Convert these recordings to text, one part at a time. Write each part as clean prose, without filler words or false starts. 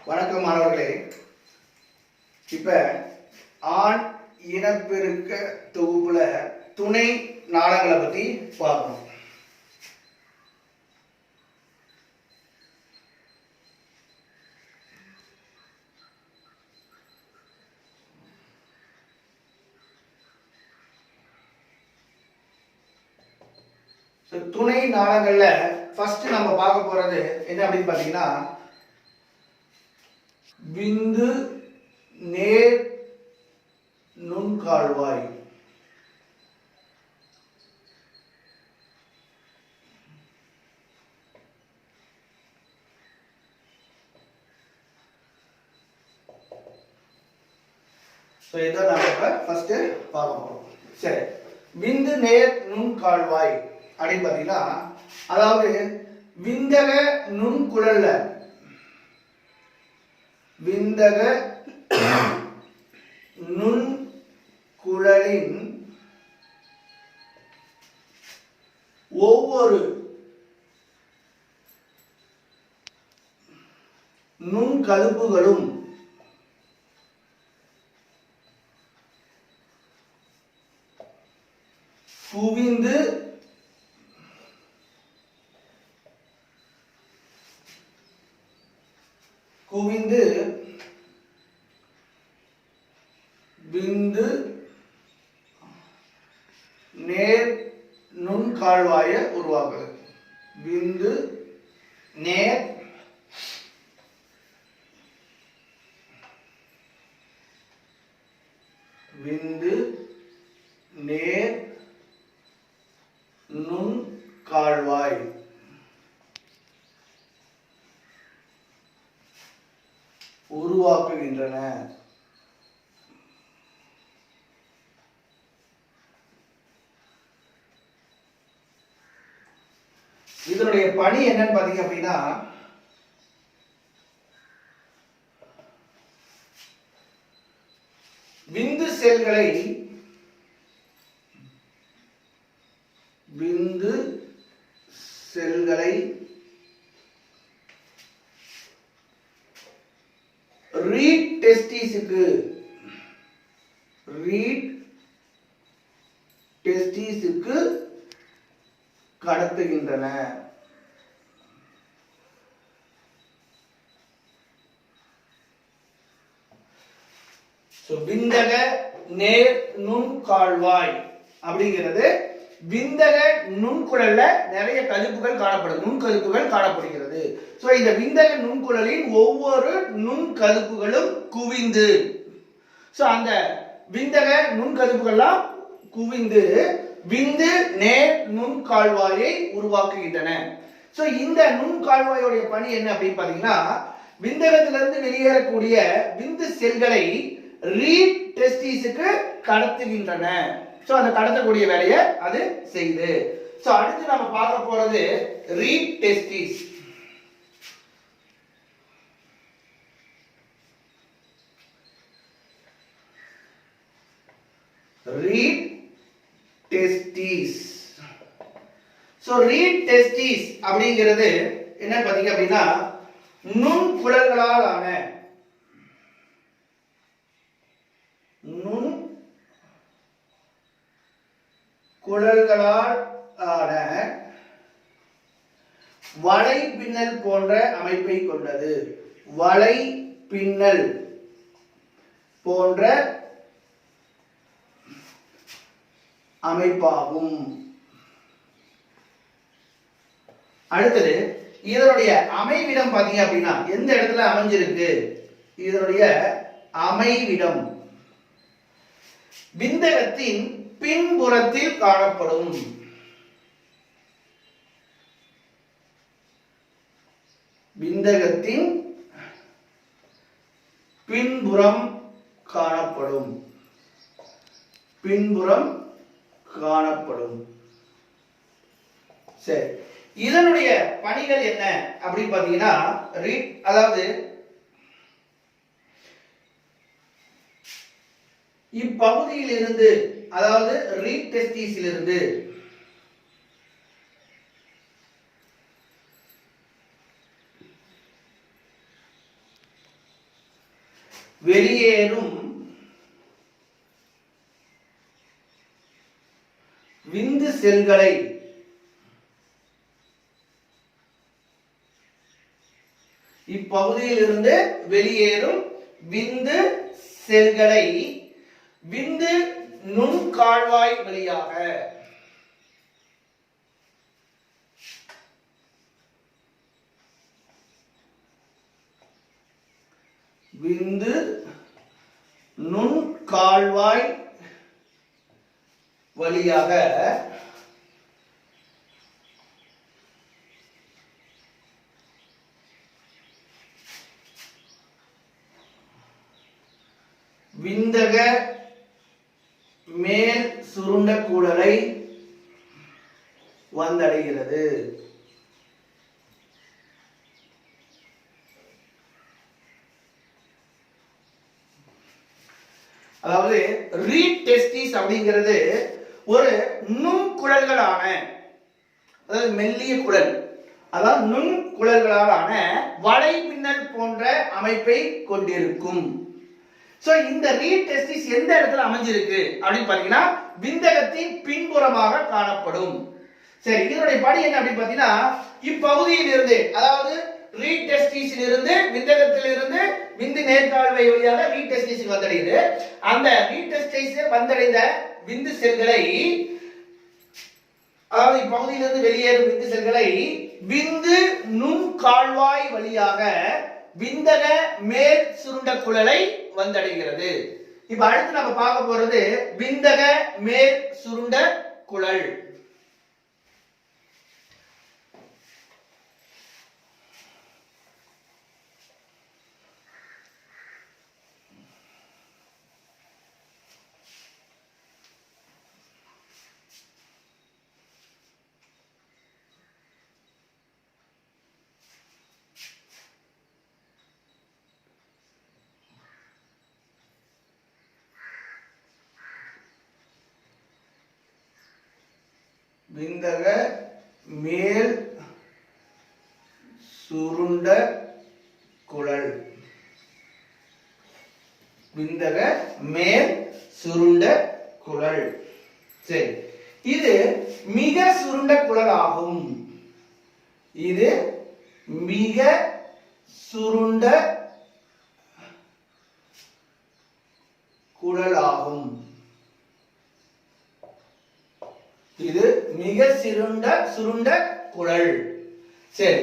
வணக்கம் மாணவர்களே. இப்ப ஆண் இனப்பெருக்க தொகுப்புல துணை நாளங்களை பத்தி பார்க்கணும். துணை நாளங்கள்ல ஃபர்ஸ்ட் நம்ம பார்க்க போறது என்ன அப்படின்னு பாத்தீங்கன்னா, விந்து நேர் நுண்கால்வாய். இதை நம்ம ஃபர்ஸ்ட் பார்க்க போறோம். சரி, விந்து நேர் நுண்கால்வாய் அப்படின்னு பாத்தீங்கன்னா, அதாவது விந்தக நுண்குழல்ல விந்தக நுண்குழலின் ஒவ்வொரு நுண்கதுப்புகளும் குவிந்து விந்து நேர் நுண்கால்வாயை உருவாக்குது. விந்து நேர் நுண்கால்வாய் உருவாக்குகின்றன. இதனுடைய பணி என்னன்னு பாத்தீங்க அப்படின்னா, விந்து செல்களை ரீட் டெஸ்டிஸுக்கு கடத்துகின்றன. விந்தக நேர் நுண்கால்வாய் அப்படிங்கிறது விந்தக நுண்குழல்ல நிறைய கதுப்புகள் காணப்படுது, நுண்கதுப்புகள் காணப்படுகிறது. சோ இந்த விந்தக நுண்குழலின் ஒவ்வொரு நுண்கதுப்புகளும் குவிந்து, சோ அந்த விந்தக நுண்கதுப்புகள்லாம் குவிந்து விந்து நேர் நுண்கால்வாயை உருவாக்குகின்றன. சோ இந்த நுண்கால்வாயோடைய பணி என்ன அப்படின்னு பாத்தீங்கன்னா, விந்தகத்திலிருந்து வெளியேறக்கூடிய விந்து செல்களை ரீட் டெஸ்டிஸுக்கு கடத்துகின்றன. சோ அந்த கடத்தக்கூடிய வேலையை அது செய்யுது. சோ அடுத்து நம்ம பார்க்க போறது read testis. Read testis. So read testis அப்படிங்கிறது என்ன பாத்தீங்க அப்படின்னா, நுண்குழல்களால் ஆன குழல்களால் ஆன வலை பின்னல் போன்ற அமைப்பை கொண்டது. வலை பின்னல் போன்ற அமைப்பாகும். அடுத்தது இதனுடைய அமைவிடம் பாத்தீங்க அப்படின்னா, எந்த இடத்துல அமைஞ்சிருக்கு? இதனுடைய அமைவிடம் விந்தகத்தின் பின்புறத்தில் காணப்படும். விந்தகத்தின் பின்புறம் காணப்படும். சரி, இதனுடைய பணிகள் என்ன அப்படின்னு பாத்தீங்கன்னா, அதாவது இப்பகுதியில் இருந்து, அதாவது ரீட் டெஸ்டிஸில் இருந்து வெளியேறும் விந்து செல்களை இப்பகுதியிலிருந்து வெளியேறும் விந்து செல்களை விந்து நுண்கால்வாய் வழியாக விந்து நுண்கால்வாய் வழியாக விந்தக மேல் சுருண்ட குழலை வந்தடைகிறது. அதாவது ரீட் டெஸ்டிஸ் அப்படிங்கிறது ஒரு நுண்குழல்களான, அதாவது மெல்லிய குழல், அதாவது நுண்குழல்களாலான வலைப்பின்னல் போன்ற அமைப்பை கொண்டிருக்கும். சோ இந்த ரீட் டெஸ்டிஸ் எந்த இடத்துல அமைஞ்சிருக்கு அப்படின்னு பாத்தீங்கன்னா விந்தகத்தின் பின்புறமாக காணப்படும். சரி, இதனுடைய படி என்ன அப்படின்னு பாத்தீங்கன்னா இப்பகுதியில் இருந்து, அதாவது ரீட் டெஸ்டிஸில் இருந்து விந்தகத்திலிருந்து விந்து நேர்கால்வாய் வழியாக ரீட் டெஸ்டிஸுக்கு வந்தடையுது. அந்த ரீட் டெஸ்டிஸ் வந்தடைந்த விந்து செல்களை, அதாவது இப்பகுதியிலிருந்து வெளியேறும் விந்து செல்களை விந்து நுண்கால்வாய் வழியாக விந்தக மேல் சுருண்ட குழலை வந்தடைகிறது. இப்ப அடுத்து நம்ம பார்க்க போறது விந்தக மேல் சுருண்ட குழல். விந்தக மேல் சுருண்ட குழல். விந்தக மேல் சுருண்ட குழல். சரி, இது மிக சுருண்ட குழல் ஆகும். இது மிக சுருண்ட குழல் ஆகும். இது மிக சுருண்ட குழல். சரி,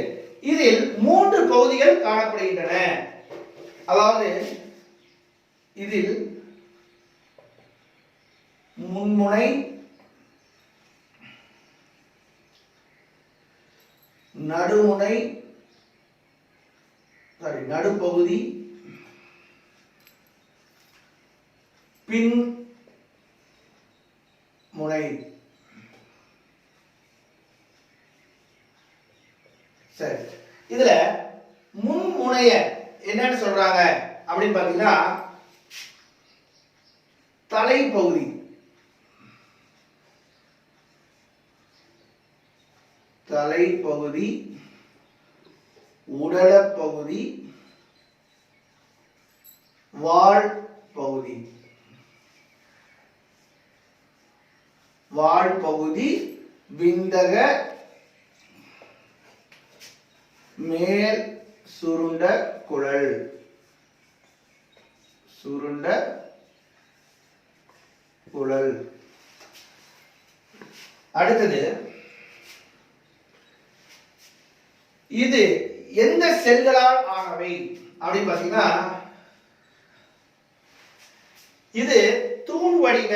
இதில் 3 பகுதிகள் காணப்படுகின்றன. அதாவது இதில் முன்முனை, நடுமுனை, நடுப்பகுதி, பின் முனை. சரி, இதுல முன்முனைய என்னன்னு சொல்றாங்க அப்படின்னு பாத்தீங்கன்னா தலைப்பகுதி, தலைப்பகுதி, உடலப்பகுதி, வால் பகுதி, வால் பகுதி விந்தக மேல் சுருண்ட குழல். சுருண்ட குழல். அடுத்தது, இது எந்த செல்களால் ஆனவை அப்படின்னு பாத்தீங்கன்னா இது தூண் வடிவ,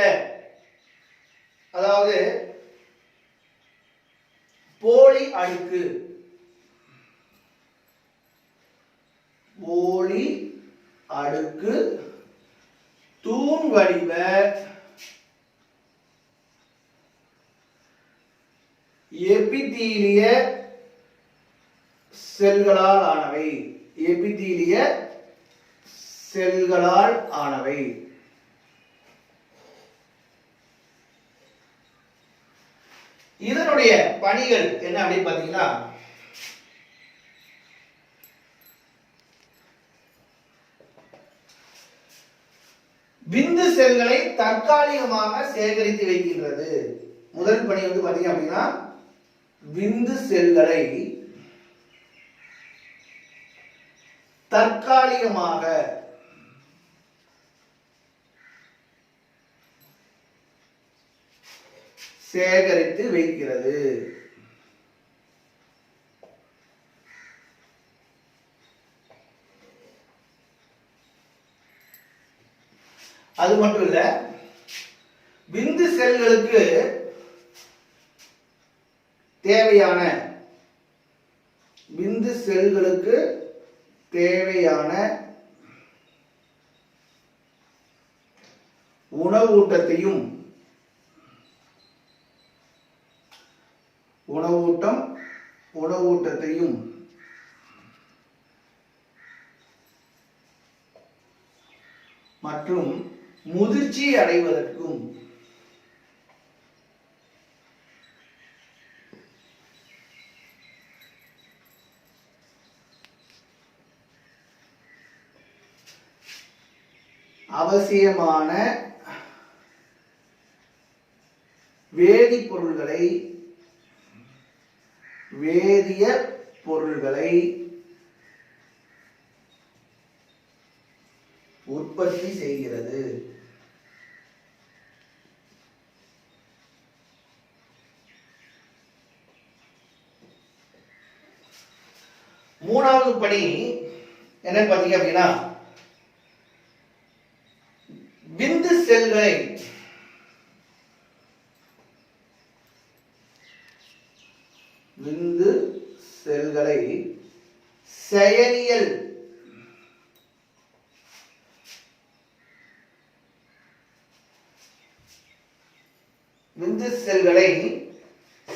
அதாவது போலி அடுக்கு, போலி அடுக்கு தூண் வடிவ எபிதீலிய செல்களால் ஆனவை. எபிதீலிய செல்களால் ஆனவை. இதனுடைய பணிகள் என்ன அப்படின்னு பாத்தீங்கன்னா விந்து செல்களை தற்காலிகமாக சேகரித்து வைக்கின்றது. முதல் பணி வந்து பாத்தீங்க அப்படின்னா விந்து செல்களை தற்காலிகமாக சேகரித்து வைக்கிறது. அது மட்டும் இல்ல, விந்து செல்களுக்கு தேவையான உணவூட்டத்தையும் மற்றும் முதிர்ச்சி அடைவதற்கும் அவசியமான வேதிப்பொருள்களை உற்பத்தி செய்கிறது. மூணாவது பணி என்ன பாத்தீங்க அப்படின்னா விந்து செல்களை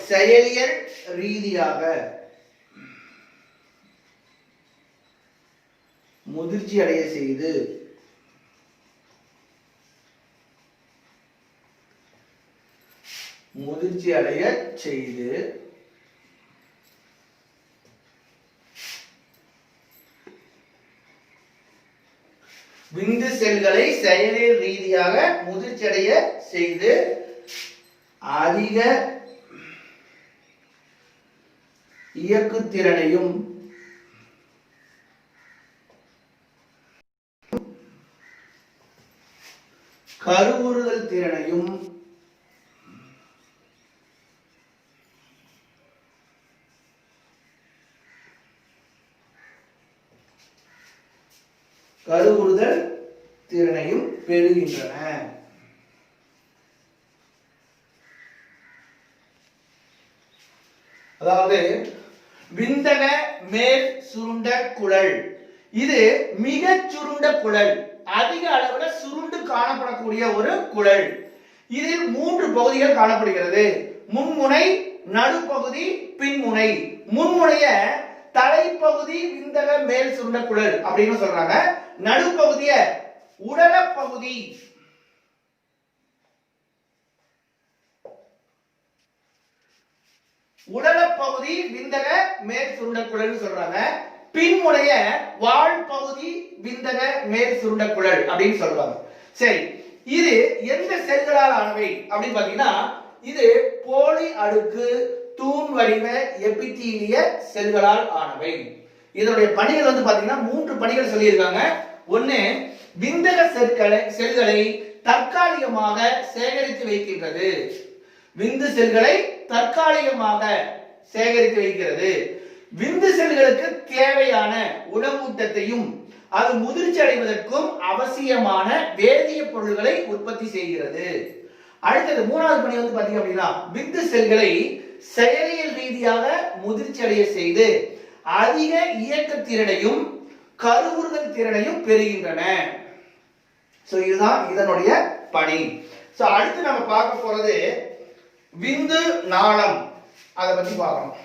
செயலியல் ரீதியாக முதிர்ச்சி அடைய செய்து விந்து செல்களை செயலியல் ரீதியாக முதிர்ச்சி அடைய செய்து அதிக இயக்குத்திறனையும் கருவுறுதல் திறனையும் பெறுகின்றன. அதாவது விந்தக மேல் சுருண்ட குழல் இது மிக சுருண்ட குழல், அதிக அளவுல சுருண்டு காணப்படக்கூடிய ஒரு குழல். இதில் 3 பகுதிகள் காணப்படுகிறது. முன்முனை, நடுப்பகுதி, பின்முனை. முன்முனைய தலைப்பகுதி விந்தக மேல் சுருண்ட குழல் அப்படின்னு சொல்றாங்க. நடுப்பகுதிய உடல பகுதி, விந்தக மேல் சுருண்ட குழல் சொல்றாங்க. பின்முனைய வால் பகுதி விந்தக மேல் சுருண்ட குழல் அப்படின்னு சொல்றாங்க. சரி, இது எந்த செல்களால் ஆனவை அப்படின்னு பாத்தீங்கன்னா இது போலி அடுக்கு தூண் வடிவ எபித்தீலிய செல்களால் ஆனவை. இதனுடைய பணிகள் வந்து பாத்தீங்கன்னா 3 பணிகள் சொல்லியிருக்காங்க. ஒன்னு, விந்தக செல்களை தற்காலிகமாக சேகரித்து வைக்கின்றது. விந்து செல்களை தற்காலிகமாக சேகரித்து வைக்கிறது. விந்து செல்களுக்கு தேவையான உணவூட்டத்தையும் அது முதிர்ச்சி அடைவதற்கும் அவசியமான வேதிய பொருட்களை உற்பத்தி செய்கிறது. அடுத்தது 3வது பணி வந்து பாத்தீங்க அப்படின்னா விந்து செல்களை செயலியல் ரீதியாக முதிர்ச்சி அடைய செய்து அதிக இயக்க திறனையும் கருவுறுதல் திறனையும் பெறுகின்றன. சோ இதுதான் இதனுடைய பணி. சோ அடுத்து நம்ம பார்க்க போறது விந்து நாளம், அதை பத்தி பார்க்கணும்.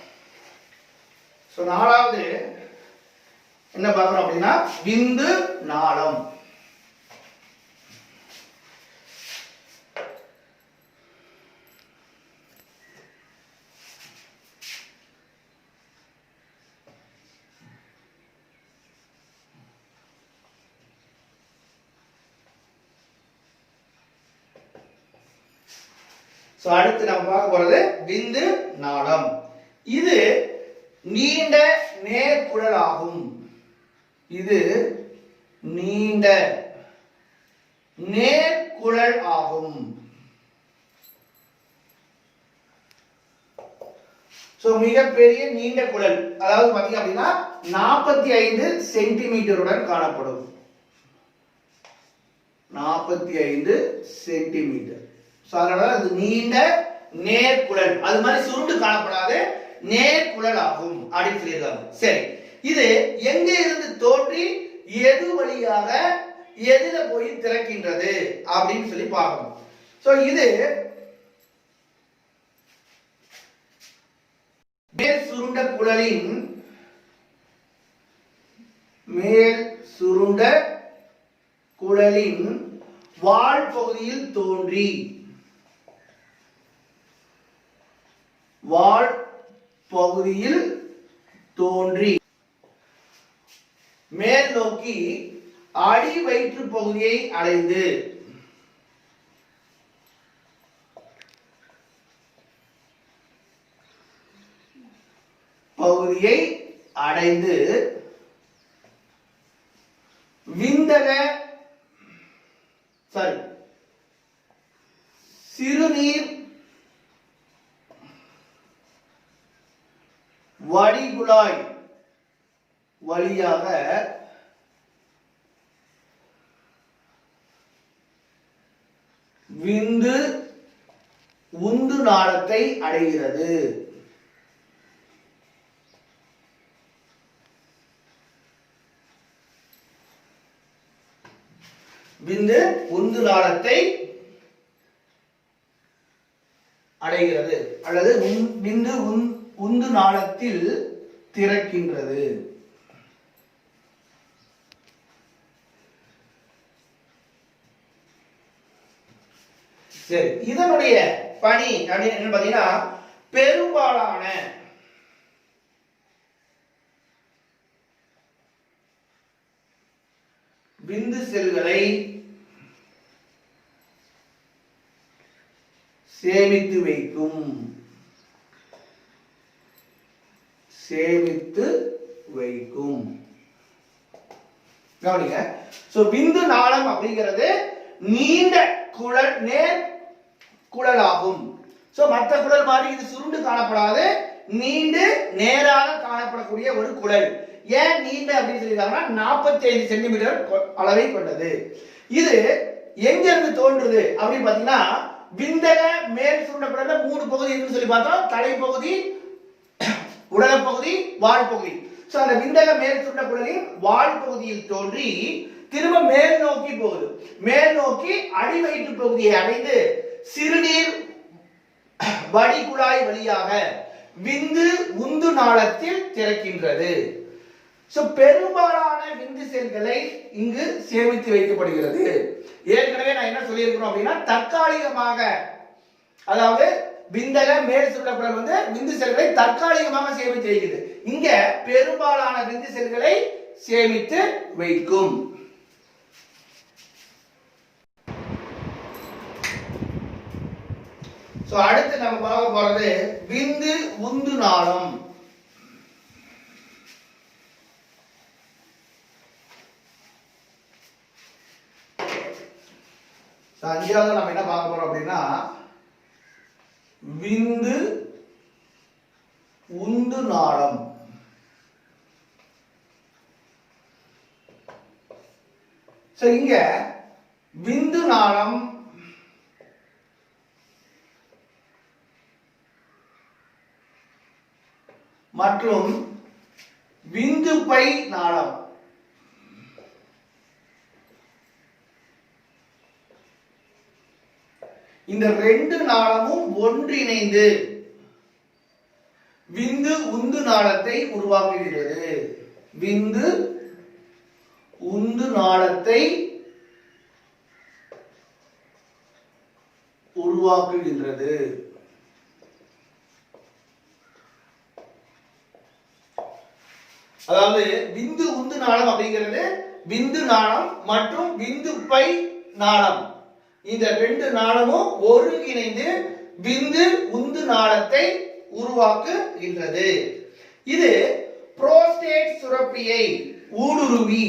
சோ 4வது என்ன பார்க்கணும் அப்படின்னா விந்து நாளம். சோ அடுத்து நம்ம பார்க்க போறது விந்து நாளம். இது நீண்ட நேர்குழல் ஆகும். இது நீண்ட நேர்குழல் ஆகும். சோ மிகப்பெரிய நீண்ட குழல், அதாவது பாத்தீங்க அப்படின்னா 45 சென்டிமீட்டருடன் காணப்படும். 45 சென்டிமீட்டர். சோ அதனால அது நீண்ட நேர்குழல், அது மாதிரி சுருண்டு காணப்படாத நேர்குழல் ஆகும் அப்படின்னு சொல்லியிருக்காங்க. சரி, இது எங்க இருந்து தோன்றி எது வழியாக எதுல போய் திறக்கின்றது அப்படின்னு சொல்லி பார்க்கணும். சோ இது மேல் சுருண்ட குழலின் வால் பகுதியில் தோன்றி மேல் நோக்கி அடி வயிற்று பகுதியை அடைந்து விந்தக சிறுநீர் வடிகுழாய் வழியாக விந்து உந்து நாளத்தை அடைகிறது. விந்து உந்து நாளத்தை அடைகிறது அல்லது விந்து உந்து நாளத்தில் திறக்கின்றது. சரி, இதனுடைய பணி அப்படின்னு பாத்தீங்கன்னா பெரும்பாலான விந்து செல்களை சேமித்து வைக்கும். கவனிங்க. சோ விந்து நாளம் அப்படிங்கிறது நீண்ட குழல் நேர் குழல் ஆகும். சோ மற்ற குழல் மாதிரி இது சுருண்டு காணப்படாது, நீண்டு நேராக காணப்படக்கூடிய ஒரு குழல். ஏன் நீண்ட அப்படின்னு சொல்லிருக்காங்கன்னா 45 சென்டிமீட்டர் அளவை கொண்டது. இது எங்க இருந்து தோன்றுது அப்படின்னு பாத்தீங்கன்னா விந்தக மேல் சுருண்டப்பட 3 பகுதி இருக்குன்னு சொல்லி பார்த்தோம். தலைப்பகுதி, உடலப்பகுதி, வால் பகுதி. சோ அந்த விந்தக மேல் சுருண்ட குழலின் வால் பகுதியில் தோன்றி திரும்ப மேல் நோக்கி போகுது. மேல் நோக்கி அடி வயிற்று பகுதியை அடைந்து சிறுநீர் வடிகுழாய் வழியாக விந்து உந்து நாளத்தில் திறக்கின்றது. சோ பெரும்பாலான விந்து செல்களை இங்கு சேமித்து வைக்கப்படுகிறது. ஏற்கனவே நான் என்ன சொல்லியிருக்கிறோம் அப்படின்னா தற்காலிகமாக, அதாவது விந்தக மேல் சுருண்டக்குழல் வந்து விந்து செல்களை தற்காலிகமாக சேமித்து வைக்குது. இங்க பெரும்பாலான விந்து செல்களை சேமித்து வைக்கும். சோ அடுத்து நம்ம பார்க்க போறது விந்து உந்து நாளம். அஞ்சாவது நம்ம என்ன பார்க்க போறோம் அப்படின்னா விந்து உந்து நாளம். இங்க விந்து நாளம் மற்றும் விந்து பை நாளம், இந்த 2 நாளமும் ஒன்றிணைந்து விந்து உந்து நாளத்தை உருவாக்குகிறது. விந்து உந்து நாளத்தை உருவாக்குகின்றது. அதாவது விந்து உந்து நாளம் அப்படிங்கிறது விந்து நாளம் மற்றும் விந்து பை நாளம், இந்த 2 நாளமும் ஒருங்கிணைந்து விந்து உந்து நாளத்தை உருவாக்குகின்றது. இது புரோஸ்டேட் சுரப்பியை ஊடுருவி,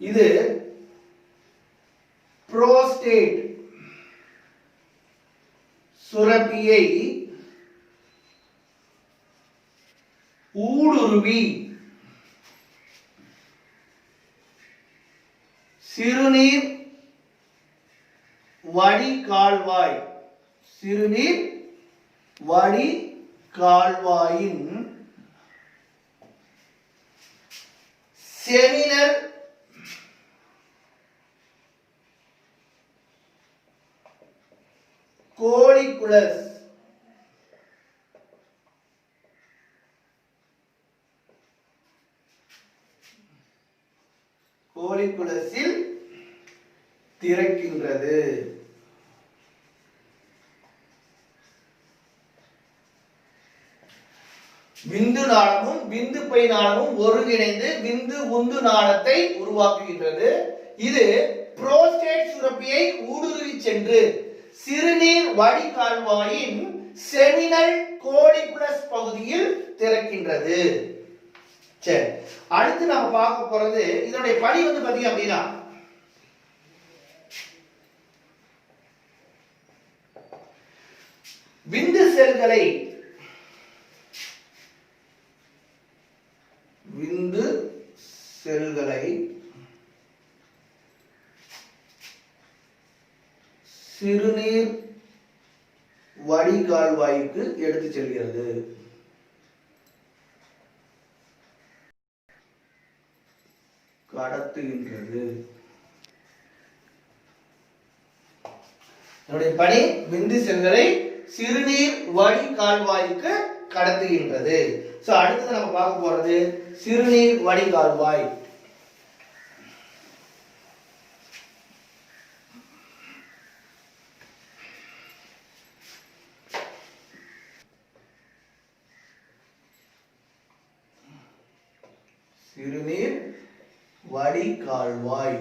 இது புரோஸ்டேட் சுரப்பியை ஊடுருவி சிறுநீர் வடிகால்வாய், சிறுநீர் வடிகால்வாயின் செமினல் கோலிகுலஸ் கோலிகுலஸில் திறக்கின்றது. விந்து நாளமும் விந்து பை நாளமும் ஒருங்கிணைந்து விந்து உந்து நாளத்தை உருவாக்குகின்றது. இது புரோஸ்டேட் சுரப்பியை ஊடுருவி சென்று சிறுநீர் வடிகால்வாயின் செமினல் கோலிகுலஸ் பகுதியில் திறக்கின்றது. சரி, அடுத்து நாம பார்க்க போறது இதனுடைய பணி பாத்தீங்க அப்படின்னா, விந்து செல்களை சிறுநீர் வடிகால்வாய்க்கு எடுத்து செல்கிறது. கடத்துகின்றது. என்னுடைய பணி விந்து செல்களை சிறுநீர் வடிகால்வாய்க்கு கடத்துகின்றது. சோ அடுத்து நம்ம பார்க்க போறது சிறுநீர் வடிகால்வாய். சிறுநீர் வடிகால்வாய்.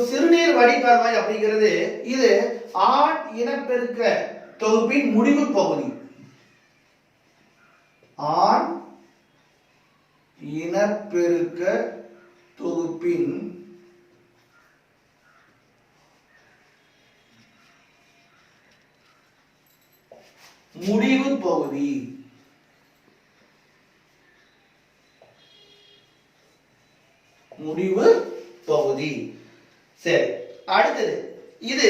சிறுநீர் வடிகால்வாய் அப்படிங்கிறது இது ஆண் இனப்பெருக்க தொகுப்பின் முடிவு பகுதி. ஆண் இனப்பெருக்க தொகுப்பின் முடிவு பகுதி. முடிவு பகுதி. சரி, அடுத்தது இது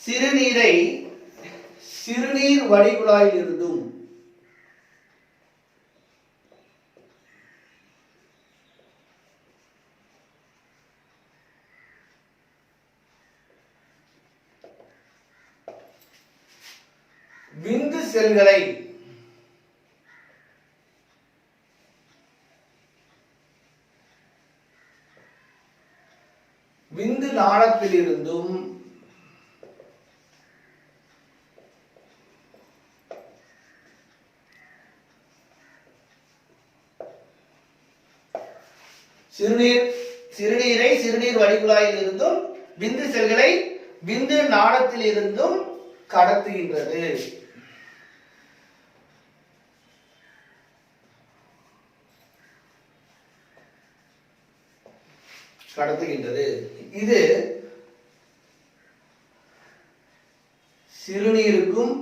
சிறுநீரை சிறுநீர் வடிகுழாயில் இருந்தும் விந்து செல்களை விந்து நாளத்தில் இருந்தும் சிறுநீரை சிறுநீர் வடிகுழாயில் இருந்தும் விந்து செல்களை விந்து நாளத்தில் இருந்தும் கடத்துகின்றது. இது சிறுநீருக்கும்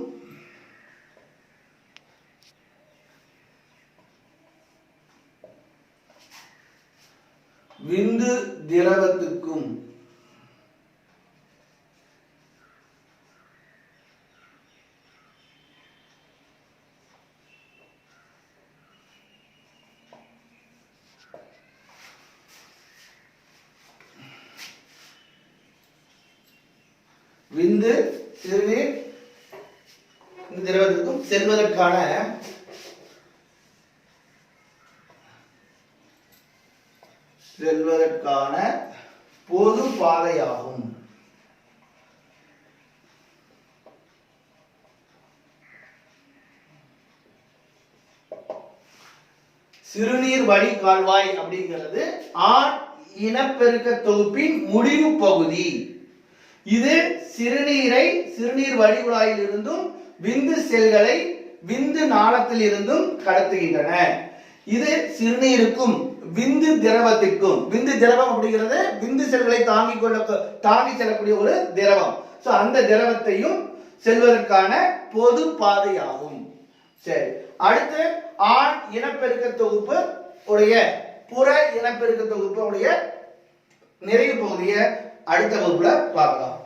விந்து திரவத்துக்கும் விந்து சிறுநீர் திரவத்திற்கும் செல்வதற்கான பொது பாதையாகும். சிறுநீர் வழி கால்வாய் அப்படிங்கிறது ஆண் இனப்பெருக்க தொகுப்பின் முடிவு பகுதி. இது சிறுநீர் வழிகுழாயில் இருந்தும் விந்து செல்களை விந்து நாளத்தில் இருந்தும் கடத்துகின்றன. இது சிறுநீருக்கும் விந்து திரவத்திற்கும், விந்து திரவம் அப்படிங்கிறது விந்து செல்களை தாங்கி செல்லக்கூடிய ஒரு திரவம். சோ அந்த திரவத்தையும் செல்வதற்கான பொது பாதையாகும். சரி, அடுத்து ஆண் இனப்பெருக்க தொகுப்பு உடைய புற இனப்பெருக்க தொகுப்பு உடைய நிறைவு பகுதியை அடுத்த வகுப்புல பார்க்கலாம்.